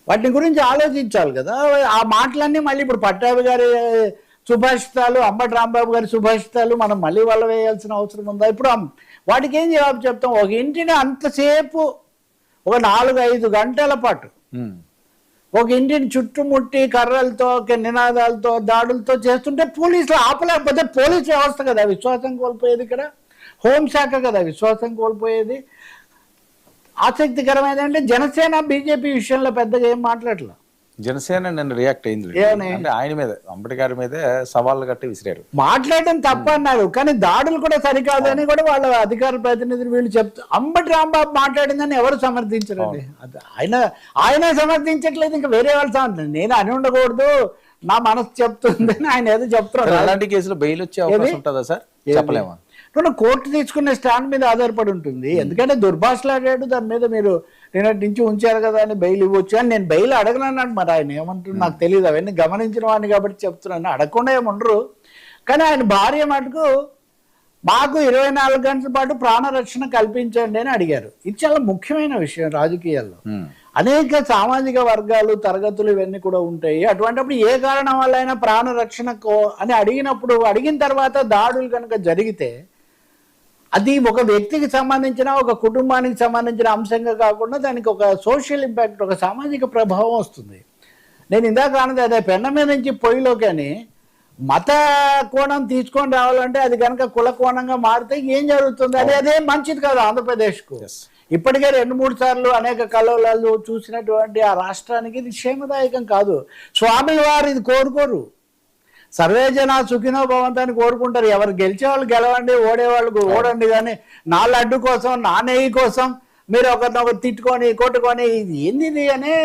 వాటి గురించి ఆలోచించాలి కదా. ఆ మాటలన్నీ మళ్ళీ ఇప్పుడు పట్టాభి గారి సుభాషితాలు, అంబటి రాంబాబు గారి సుభాషితాలు మనం మళ్ళీ వల్ల వేయాల్సిన అవసరం ఉందా? ఇప్పుడు వాటికి ఏం జవాబు చెప్తాం? ఒక ఇంటిని అంతసేపు ఒక 4-5 గంటల పాటు ఒక ఇంటిని చుట్టుముట్టి కర్రలతో నినాదాలతో దాడులతో చేస్తుంటే పోలీసులు ఆపలేకపోతే పోలీస్ వ్యవస్థ కదా విశ్వాసం కోల్పోయేది, ఇక్కడ హోంశాఖ కదా విశ్వాసం కోల్పోయేది. ఆసక్తికరం ఏంటంటే జనసేన బీజేపీ విషయంలో పెద్దగా ఏం మాట్లాడలేదు. జనసేన నిన్న రియాక్ట్ అయింది అంటే ఆయన మీద, అంబటి గారి మీదే సవాళ్ళు కట్టి విసిరారు. మాట్లాడడం తప్ప అన్నారు, కానీ దాడులు కూడా సరికాదని కూడా వాళ్ళ అధికార ప్రతినిధులు వీళ్ళు చెప్తారు. అంబటి రాంబాబు మాట్లాడిందని ఎవరు సమర్థించరండి. ఆయన సమర్థించట్లేదు, ఇంకా వేరే వాళ్ళు సమర్థించారు. నేను అని ఉండకూడదు, నా మనసు చెప్తుందని ఆయన ఏదో చెప్తున్నారు. అలాంటి కేసులో బెయిల్ వచ్చే అవకాశం ఉంటుందా సార్? చెప్పలేమా? కోర్టు తీసుకునే స్టాండ్ మీద ఆధారపడి ఉంటుంది. ఎందుకంటే దుర్భాషలాడాడు, దాని మీద మీరు నిన్నటి నుంచి ఉంచారు కదా అని బెయిల్ ఇవ్వచ్చు అని. నేను బెయిల్ అడగనన్నాడు, మరి ఆయన ఏమంటున్నారు నాకు తెలియదు. అవన్నీ గమనించిన వాడిని కాబట్టి చెప్తున్నాను, అడగకుండా ఏముండరు. కానీ ఆయన భార్య మటుకు మాకు 24 గంటల పాటు ప్రాణరక్షణ కల్పించండి అని అడిగారు. ఇది చాలా ముఖ్యమైన విషయం రాజకీయాల్లో. అనేక సామాజిక వర్గాలు, తరగతులు ఇవన్నీ కూడా ఉంటాయి. అటువంటిప్పుడు ఏ కారణం వల్ల అయినా ప్రాణరక్షణకు అని అడిగినప్పుడు, అడిగిన తర్వాత దాడులు కనుక జరిగితే అది ఒక వ్యక్తికి సంబంధించిన, ఒక కుటుంబానికి సంబంధించిన అంశంగా కాకుండా దానికి ఒక సోషల్ ఇంపాక్ట్, ఒక సామాజిక ప్రభావం వస్తుంది. నేను ఇందాక అన్నది అదే, పెన్న మీద నుంచి పొయ్యిలోకి అని మత కోణం తీసుకొని రావాలంటే అది కనుక కుల కోణంగా మారితే ఏం జరుగుతుంది? అదే మంచిది కాదు ఆంధ్రప్రదేశ్కు. ఇప్పటికే 2-3 సార్లు అనేక కలవలాలు చూసినటువంటి ఆ రాష్ట్రానికి ఇది క్షేమదాయకం కాదు. స్వామి వారు ఇది కోరుకోరు. సర్వేజన సుఖినో భవంతాన్ని కోరుకుంటారు. ఎవరు గెలిచేవాళ్ళు గెలవండి, ఓడేవాళ్ళు ఓడండి, కానీ నా లడ్డు కోసం, నా నెయ్యి కోసం మీరు ఒకరినొకరు తిట్టుకొని కొట్టుకొని ఇది ఏంది అని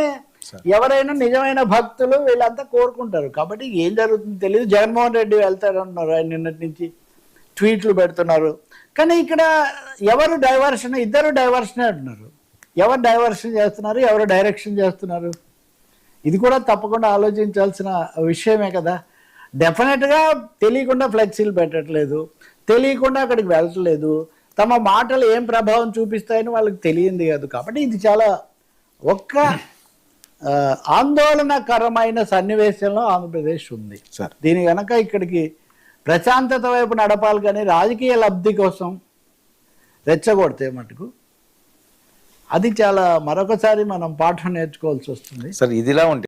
ఎవరైనా నిజమైన భక్తులు వీళ్ళంతా కోరుకుంటారు. కాబట్టి ఏం జరుగుతుందో తెలియదు. జగన్మోహన్ రెడ్డి వెళ్తారన్నారు, ఆయన నిన్నటి నుంచి ట్వీట్లు పెడుతున్నారు. కానీ ఇక్కడ ఎవరు డైవర్షన్, ఇద్దరు డైవర్షన్ అంటున్నారు. ఎవరు డైవర్షన్ చేస్తున్నారు, ఎవరు డైరెక్షన్ చేస్తున్నారు? ఇది కూడా తప్పకుండా ఆలోచించాల్సిన విషయమే కదా. డెఫినెట్గా తెలియకుండా ఫ్లెక్సీలు పెట్టట్లేదు, తెలియకుండా అక్కడికి వెళ్ళట్లేదు, తమ మాటలు ఏం ప్రభావం చూపిస్తాయని వాళ్ళకి తెలియంది కాదు. కాబట్టి ఇది చాలా ఆందోళనకరమైన సన్నివేశంలో ఆంధ్రప్రదేశ్ ఉంది. దీని కనుక ఇక్కడికి ప్రశాంతత వైపు నడపాలి, కానీ రాజకీయ లబ్ధి కోసం రెచ్చగొడితే మటుకు అది చాలా మరొకసారి మనం పాఠం నేర్చుకోవాల్సి వస్తుంది. సార్ ఇదిలా ఉంటే